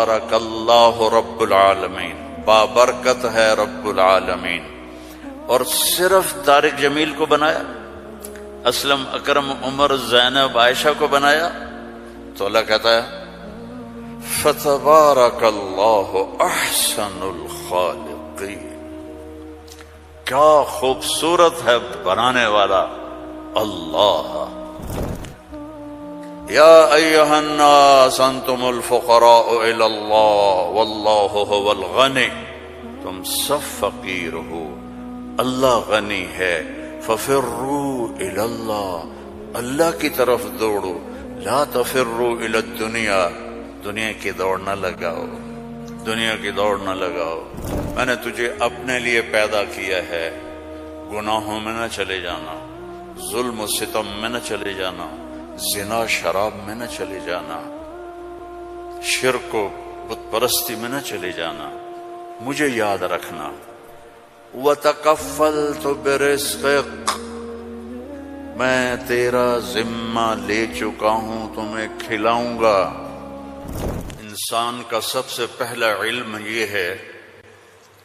فتبارک اللہ رب العالمین، بابرکت ہے رب العالمین۔ اور صرف طارق جمیل کو بنایا، اسلم، اکرم، عمر، زینب، عائشہ کو بنایا؟ تو اللہ کہتا ہے فتبارک اللہ احسن الخالقین۔ کیا خوبصورت ہے بنانے والا اللہ۔ یا ایہا الناس انتم الفقراء الی اللہ واللہ هو الغنی، تم سب فقیر ہو، اللہ غنی ہے۔ ففروا الی اللہ، اللہ کی طرف دوڑو، لا تفروا الی الدنیا، دنیا کی دوڑ نہ لگاؤ، دنیا کی دوڑ نہ لگاؤ۔ میں نے تجھے اپنے لیے پیدا کیا ہے، گناہوں میں نہ چلے جانا، ظلم و ستم میں نہ چلے جانا، زنا شراب میں نہ چلے جانا، شرک و بت پرستی میں نہ چلے جانا، مجھے یاد رکھنا۔ وَتَكَفَّلْتُ بِرِزْقِكَ، میں تیرا ذمہ لے چکا ہوں، تمہیں کھلاؤں گا۔ انسان کا سب سے پہلا علم یہ ہے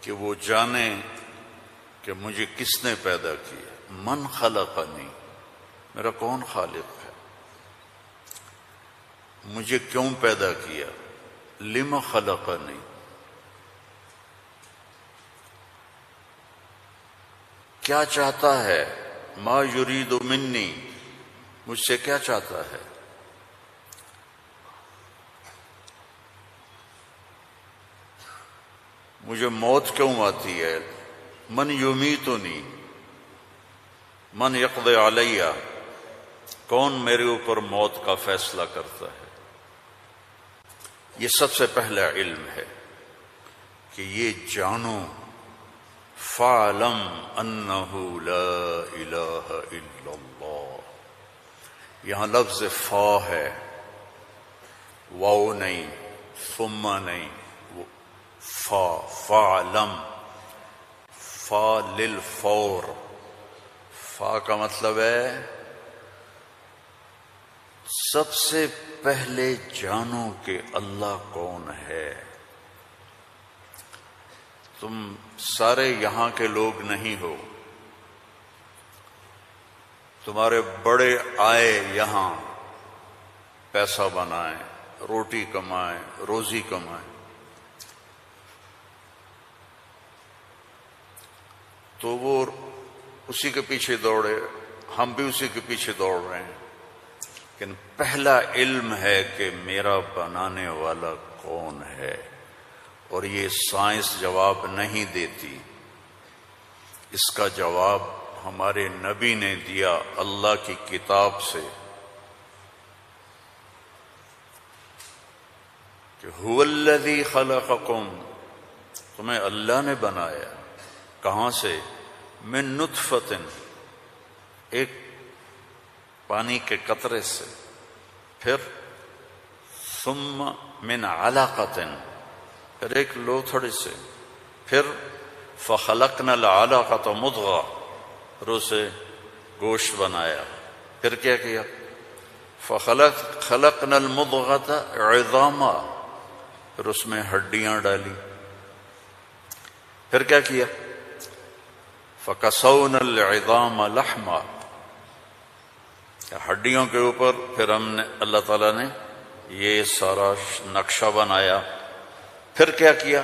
کہ وہ جانے کہ مجھے کس نے پیدا کیا، من خلقنی، میرا کون خالق ہے، مجھے کیوں پیدا کیا، لم خلقنی، کیا چاہتا ہے، ما یرید منی، مجھ سے کیا چاہتا ہے۔ مجھے موت کیوں آتی ہے، من یمیتنی، من یقضی علیہ، کون میرے اوپر موت کا فیصلہ کرتا ہے۔ یہ سب سے پہلا علم ہے کہ یہ جانو، فَاعْلَمْ أَنَّهُ لَا إِلَهَ إِلَّا اللَّهُ، یہاں لفظ فا ہے، واو نہیں، ثم نہیں، فا، فَاعْلَمْ، فا للفور، فا کا مطلب ہے سب سے پہلے جانو کہ اللہ کون ہے۔ تم سارے یہاں کے لوگ نہیں ہو، تمہارے بڑے آئے یہاں پیسہ بنائیں، روٹی کمائیں، روزی کمائیں، تو وہ اسی کے پیچھے دوڑے، ہم بھی اسی کے پیچھے دوڑ رہے ہیں، لیکن پہلا علم ہے کہ میرا بنانے والا کون ہے۔ اور یہ سائنس جواب نہیں دیتی، اس کا جواب ہمارے نبی نے دیا اللہ کی کتاب سے، کہ هو الذی خلقکم، تمہیں اللہ نے بنایا، کہاں سے، من نطفۃ، ایک پانی کے قطرے سے، پھر ثم من علقۃ، پھر ایک لوتھڑی سے، پھر فخلقنا العلقۃ مضغہ، پھر اسے گوشت بنایا، پھر کیا کیا، خلقنا المضغۃ عظاما، پھر اس میں ہڈیاں ڈالی، پھر کیا کیا، فکسونا العظام لحما، ہڈیوں کے اوپر پھر ہم نے، اللہ تعالیٰ نے یہ سارا نقشہ بنایا، پھر کیا کیا،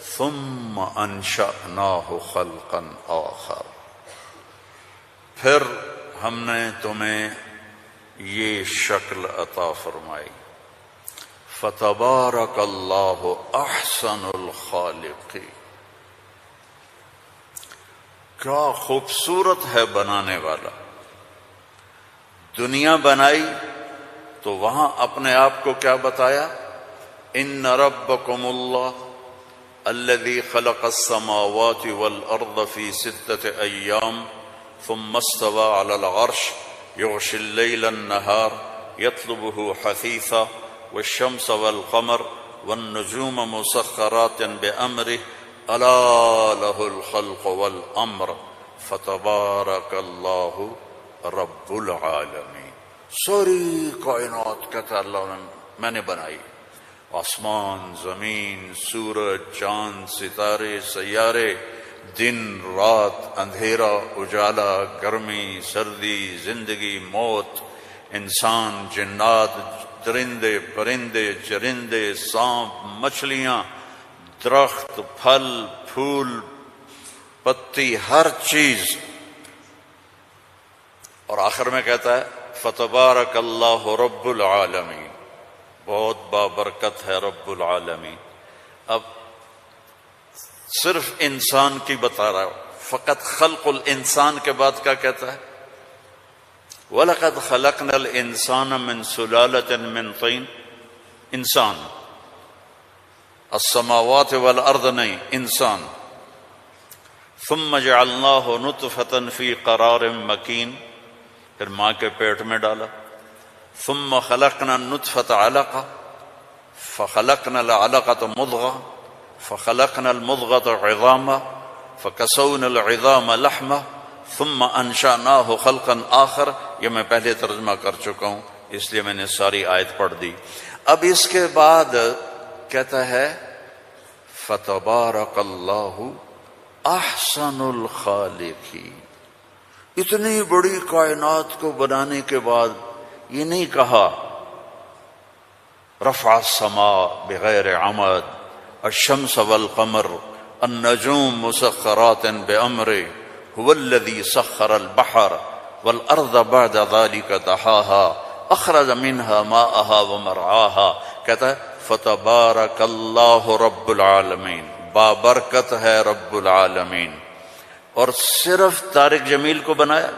ثم انشأناہ خلقا آخر، پھر ہم نے تمہیں یہ شکل عطا فرمائی۔ فتبارک اللہ احسن الخالقین، کیا خوبصورت ہے بنانے والا۔ دنیا بنائی تو وہاں اپنے آپ کو کیا بتایا، ان ربکم اللہ الذی خلق السماوات والارض فی 6 ایام ثم استوى على العرش یغشی اللیل النہار یطلبہ حثیثا والشمس والقمر والنجوم مسخرات بأمرہ الا لہ الخلق والامر فتبارک اللہ رب العالمین۔ ساری کائنات کہتا اللہ میں نے بنائی، آسمان، زمین، سورج، چاند، ستارے، سیارے، دن، رات، اندھیرا، اجالا، گرمی، سردی، زندگی، موت، انسان، جنات، درندے، پرندے، چرندے، سانپ، مچھلیاں، درخت، پھل، پھول، پتی، ہر چیز. اور آخر میں کہتا ہے فتبارک اللہ رب العالمین، بہت بابرکت ہے رب العالمین. اب صرف انسان کی بتا رہا ہوں، فقط خلق الانسان کے بعد کیا کہتا ہے؟ وَلَقَدْ خَلَقْنَا الْإِنسَانَ مِنْ سُلَالَةٍ مِنْ طِينٍ. انسان، السماوات والارض نہیں، انسان. ثم جعلناه نطفة في قرار مكين، پھر ماں کے پیٹ میں ڈالا. ثم خلقنا النطفة علقة فخلقنا العلقة مضغة فخلقنا المضغة عظاما فكسونا العظام لحما ثم انشأناه خلقا آخر. یہ میں پہلے ترجمہ کر چکا ہوں اس لیے میں نے ساری آیت پڑھ دی. اب اس کے بعد کہتا ہے فتبارک اللہ احسن الخالقین. اتنی بڑی کائنات کو بنانے کے بعد یہ نہیں کہا رفع السماء بغیر عمد الشمس والقمر النجوم مسخرات بأمره هو الذي سخر البحر والارض بعد ذلك دحاها اخرج منها ماءها ومرعاها. کہتا ہے فتبارک اللہ رب العالمین، بابرکت ہے رب العالمین. اور صرف طارق جمیل کو بنایا،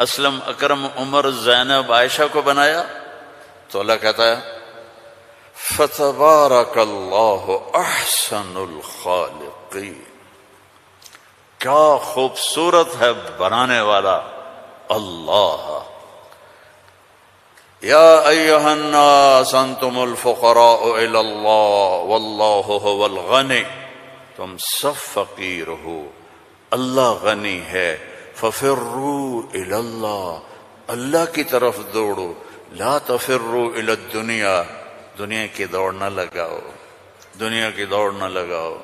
اسلم، اکرم، عمر، زینب، عائشہ کو بنایا؟ تو اللہ کہتا ہے فتبارک اللہ احسن الخالقین. کیا خوبصورت ہے بنانے والا اللہ. یا ایہا الناس انتم الفقراء الی اللہ واللہ هو الغنی. تم سب فقیر ہو، اللہ غنی ہے. ففروا الی اللہ، اللہ کی طرف دوڑو. لا تفروا الی الدنیا، دنیا کی دوڑ نہ لگاؤ، دنیا کی دوڑ نہ لگاؤ.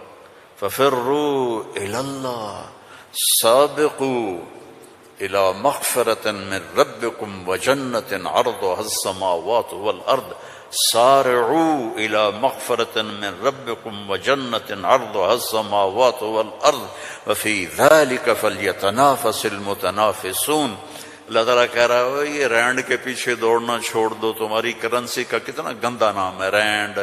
ففروا الی اللہ، سابقوا الى مغفرة من ربكم وجنة عرضها السماوات والارض. سارعوا الى مغفرة من ربكم وجنة عرضها السماوات والارض وفي ذلك فليتنافس المتنافسون. اللہ تعالیٰ کہہ رہا ہے یہ رینڈ کے پیچھے دوڑنا چھوڑ دو. تمہاری کرنسی کا کتنا گندا نام ہے رینڈ.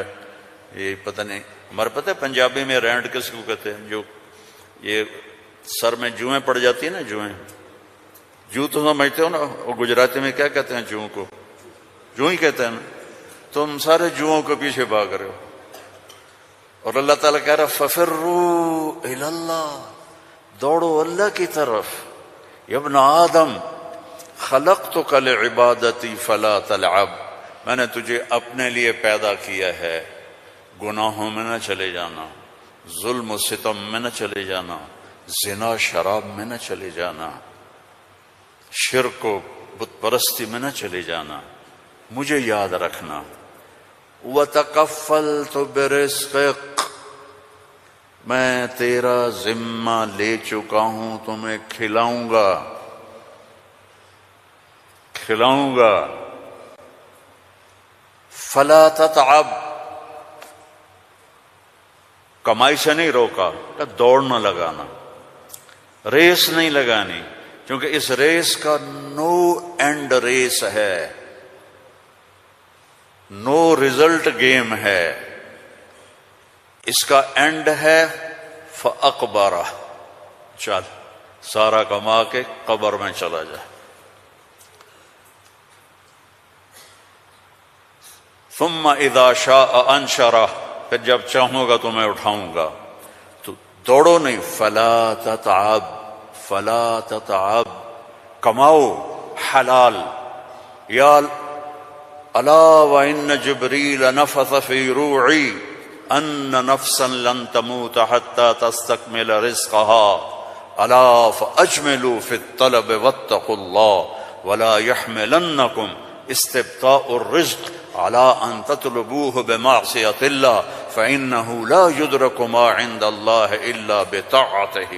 یہ پتہ نہیں، ہمارے پتہ ہے پنجابی میں رینڈ کس کو کہتے ہیں؟ جو یہ سر میں جوئیں پڑ جاتی ہیں نا، جوئیں، جو تو سمجھتے ہو نا، وہ گجراتی میں کیا کہتے ہیں جوؤں کو؟ جو ہی کہتے ہیں نا. تم سارے جوؤں کے پیچھے بھاگ رہے ہو. اور اللہ تعالیٰ کہہ رہا ففروا الی اللہ، دوڑو اللہ کی طرف. یا ابن آدم خلقتک لعبادتی فلا تلعب، میں نے تجھے اپنے لیے پیدا کیا ہے، گناہوں میں نہ چلے جانا، ظلم و ستم میں نہ چلے جانا، زنا شراب میں نہ چلے جانا، شرک و بت پرستی میں نہ چلے جانا، مجھے یاد رکھنا. وَتَكَفَّلْتُ بِرِزْقِكَ، میں تیرا ذمہ لے چکا ہوں، تمہیں کھلاؤں گا، کھلاؤں گا. فَلَا تَتْعَبْ، کمائی سے نہیں روکا، دوڑ نہ لگانا، ریس نہیں لگانی، کیونکہ اس ریس کا نو اینڈ ریس ہے، نو ریزلٹ گیم ہے. اس کا اینڈ ہے فَأَقْبَرَ، چل سارا کما کے قبر میں چلا جا. ثم اذا شاء انشرہ، پھر جب چاہوں گا تو میں اٹھاؤں گا. تو دوڑو نہیں، فلا تتعب، فلا تتعب، کماؤ حلال. یا الا وان جبریل نفث فی روعی ان نفسا لن تموت حتى تستكمل رزقها الا فاجملوا في الطلب واتقوا الله ولا يحملنكم استبطاء الرزق علی ان تطلبوه بمعصیۃ اللہ فإنہ لا یدرک ما عند اللہ الا بطاعتہ۔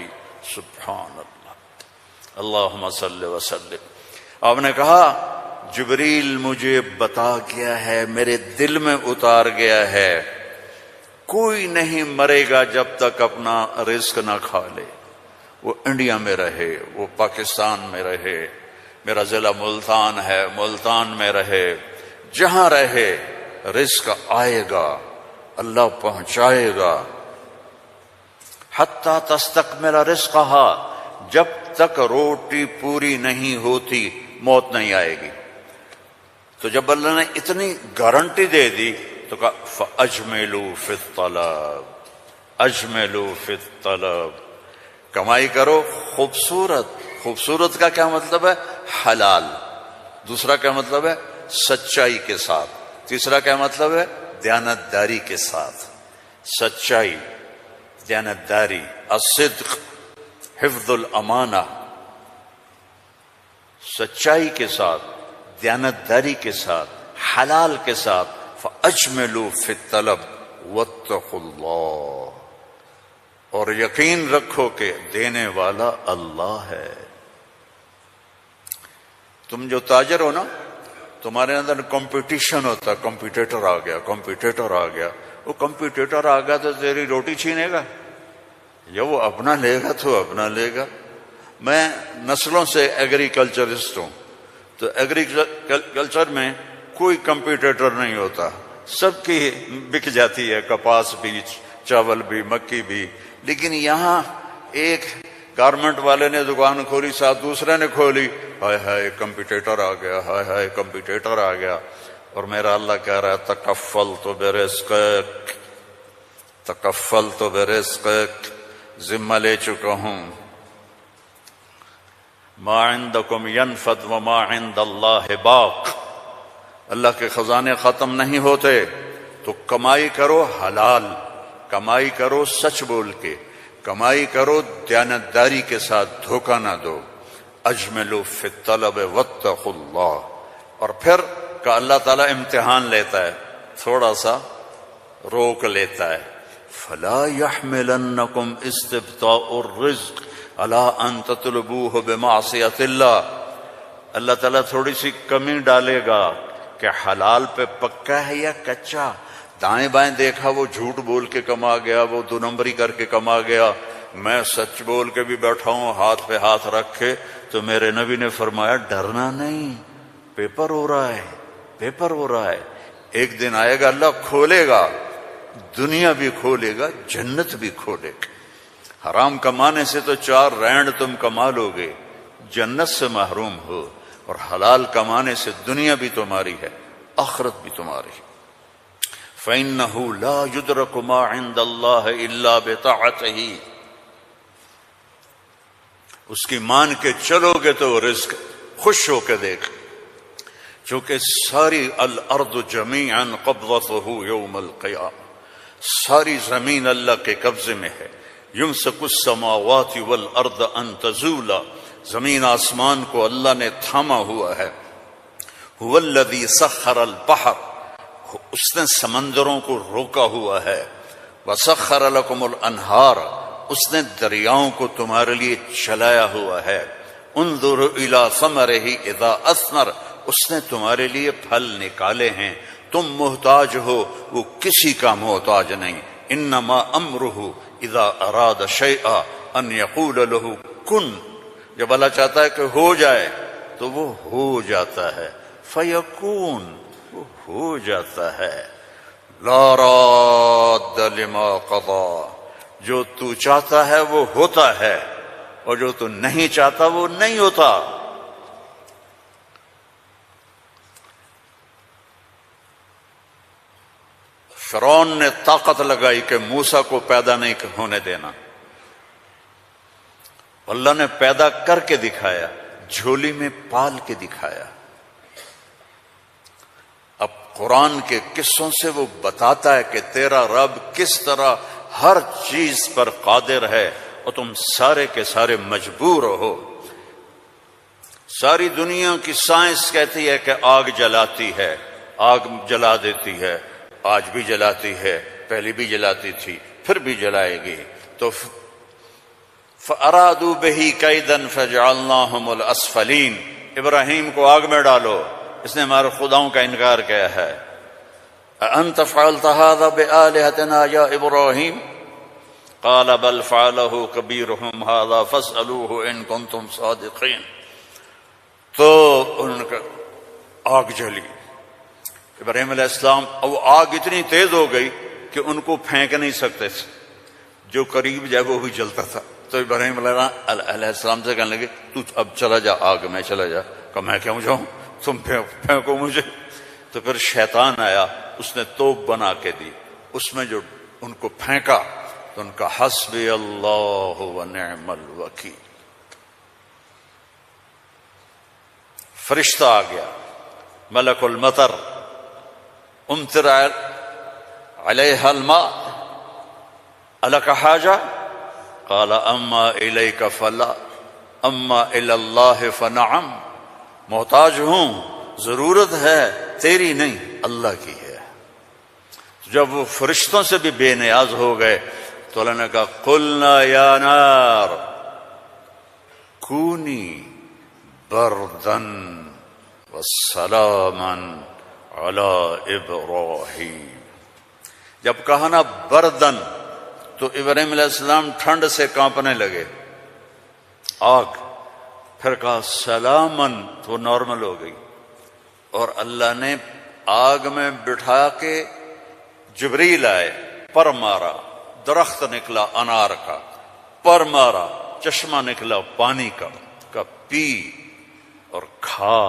سبحان اللہ، اللہم صل وسلم۔ آپ نے کہا جبریل مجھے بتا گیا ہے، میرے دل میں اتار گیا ہے، کوئی نہیں مرے گا جب تک اپنا رزق نہ کھا لے، وہ انڈیا میں رہے، وہ پاکستان میں رہے، میرا ضلع ملتان ہے، ملتان میں رہے، جہاں رہے رزق آئے گا، اللہ پہنچائے گا۔ حتی تستکمل رزقہا، جب تک روٹی پوری نہیں ہوتی موت نہیں آئے گی۔ تو جب اللہ نے اتنی گارنٹی دے دی تو کہا فَأَجْمِلُوا فِي الطَّلَبِ، اجملوا فی الطلب، کمائی کرو خوبصورت۔ خوبصورت کا کیا مطلب ہے؟ حلال۔ دوسرا کیا مطلب ہے؟ سچائی کے ساتھ۔ تیسرا کیا مطلب ہے؟ دیانتداری کے ساتھ۔ سچائی، دیانتداری، الصدق، حفظ الامانہ، سچائی کے ساتھ، دیانتداری کے ساتھ، حلال کے ساتھ۔ فَأَجْمِلُوا فِي الطَّلَبِ وَاتَّقُوا اللَّهَ، اور یقین رکھو کہ دینے والا اللہ ہے۔ تم جو تاجر ہو نا، تمہارے اندر کمپٹیشن ہوتا ہے، کمپیٹیٹر آ گیا، کمپیٹیٹر آ گیا، وہ کمپیٹیٹر آ گیا تو تیری روٹی چھینے گا یا وہ اپنا لے گا تو اپنا لے گا۔ میں نسلوں سے ایگریکلچرسٹ ہوں، تو ایگریکلچر میں کوئی کمپیٹیٹر نہیں ہوتا، سب کی بک جاتی ہے، کپاس بھی، چاول بھی، مکی بھی۔ لیکن یہاں ایک گارمنٹ والے نے دکان کھولی، ساتھ دوسرے نے کھولی، ہائے ہائے کمپیٹیٹر آ گیا، ہائے ہائے کمپیٹیٹر آ گیا۔ اور میرا اللہ کہہ رہا ہے تکفلت برزقک، تکفلت برزقک، ذمہ لے چکا ہوں۔ ما عندکم ینفد وما عند اللہ باق، اللہ کے خزانے ختم نہیں ہوتے، تو کمائی کرو حلال، کمائی کرو سچ بول کے، کمائی کرو دیانتداری کے ساتھ، دھوکہ نہ دو۔ اجملوا فی الطلب واتقوا اللہ۔ اور پھر کہ اللہ تعالیٰ امتحان لیتا ہے، تھوڑا سا روک لیتا ہے۔ فلا يحملنکم استبطاء الرزق علی ان تطلبوه بمعصیۃ اللہ، اللہ تعالیٰ تھوڑی سی کمی ڈالے گا کہ حلال پہ پکا ہے یا کچا۔ دائیں بائیں دیکھا وہ جھوٹ بول کے کما گیا، وہ دو نمبری کر کے کما گیا، میں سچ بول کے بھی بیٹھا ہوں ہاتھ پہ ہاتھ رکھ کے۔ تو میرے نبی نے فرمایا ڈرنا نہیں، پیپر ہو رہا ہے، پیپر ہو رہا ہے، ایک دن آئے گا اللہ کھولے گا، دنیا بھی کھولے گا، جنت بھی کھولے گا۔ حرام کمانے سے تو 4 رینڈ تم کما لو گے، جنت سے محروم ہو، اور حلال کمانے سے دنیا بھی تمہاری ہے، آخرت بھی تمہاری ہے۔ فَإِنَّهُ لَا يُدْرَكُ مَا عِندَ اللَّهِ إِلَّا بِطَاعَتِهِ، اس کی مان کے چلو گے تو رزق خوش ہو کے دیکھ، چونکہ ساری الارض جمیعا قبضته یوم القیامہ، ساری زمین اللہ کے قبضے میں ہے۔ یمسک السماوات والارض ان تزولا، زمین آسمان کو اللہ نے تھاما ہوا ہے۔ هو الذی سخر البحر، اس نے سمندروں کو روکا ہوا ہے۔ وسخر لکم الانہار، اس نے دریاؤں کو تمہارے لیے چلایا ہوا ہے۔ انظر الی ثمرہ اذا اثمر، اس نے تمہارے لیے پھل نکالے ہیں، تم محتاج ہو، وہ کسی کا محتاج نہیں۔ انما امرہ اذا اراد شیئا ان یقول له کن، جب اللہ چاہتا ہے کہ ہو جائے تو وہ ہو جاتا ہے، فیکون، وہ ہو جاتا ہے۔ لا راد لما قضا، جو تو چاہتا ہے وہ ہوتا ہے، اور جو تو نہیں چاہتا وہ نہیں ہوتا۔ فرعون نے طاقت لگائی کہ موسیٰ کو پیدا نہیں ہونے دینا، اللہ نے پیدا کر کے دکھایا، جھولی میں پال کے دکھایا۔ اب قرآن کے قصوں سے وہ بتاتا ہے کہ تیرا رب کس طرح ہر چیز پر قادر ہے، اور تم سارے کے سارے مجبور ہو۔ ساری دنیا کی سائنس کہتی ہے کہ آگ جلاتی ہے، آگ جلا دیتی ہے، آج بھی جلاتی ہے، پہلے بھی جلاتی تھی، پھر بھی جلائے گی۔ تو فَأَرَادُوا بِهِ كَيْدًا فَجَعَلْنَاهُمُ الْأَسْفَلِينَ، ابراہیم کو آگ میں ڈالو، اس نے ہمارے خداؤں کا انکار کیا ہے۔ أَأَنْتَ فَعَلْتَ هَذَا بِآلِهَتِنَا يَا إِبْرَاهِيمُ قَالَ بَلْ فَعَلَهُ كَبِيرُهُمْ هَذَا فَاسْأَلُوهُ إِن كُنتُمْ صَادِقِينَ۔ تو ان کا آگ جلی، ابراہیم علیہ السلام، وہ آگ اتنی تیز ہو گئی کہ ان کو پھینک نہیں سکتے تھے، جو قریب جائے وہ بھی جلتا تھا۔ تو ابراہیم علیہ السلام سے کہنے لگے تو اب چلا جا آگ میں، چلا جا۔ کہا میں کیوں جاؤں، تم پھینکو مجھے۔ تو پھر شیطان آیا، اس نے توپ بنا کے دی، اس میں جو ان کو پھینکا تو ان کا حسبی اللہ ونعم الوکیل، فرشتہ آ گیا، ملک المطر، امطر علیہا الماء الک حاجہ قال اما الیک فلا اما الی اللہ فنعم، محتاج ہوں، ضرورت ہے تیری نہیں اللہ کی ہے۔ جب وہ فرشتوں سے بھی بے نیاز ہو گئے تو اللہ نے کہا قلنا یا نار کونی بردن وسلاما علی ابراہیم۔ جب کہا نا بردن تو ابراہیم علیہ السلام ٹھنڈ سے کانپنے لگے، آگ، پھر کہا سلامن تو نارمل ہو گئی، اور اللہ نے آگ میں بٹھا کے جبریل آئے، پر مارا، درخت نکلا انار کا، پر مارا، چشمہ نکلا پانی کا پی اور کھا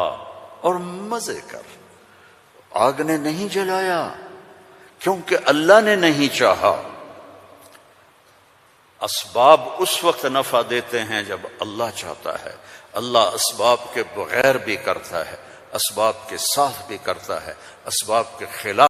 اور مزے کر۔ آگ نے نہیں جلایا کیونکہ اللہ نے نہیں چاہا۔ اسباب اس وقت نفع دیتے ہیں جب اللہ چاہتا ہے، اللہ اسباب کے بغیر بھی کرتا ہے، اسباب کے ساتھ بھی کرتا ہے، اسباب کے خلاف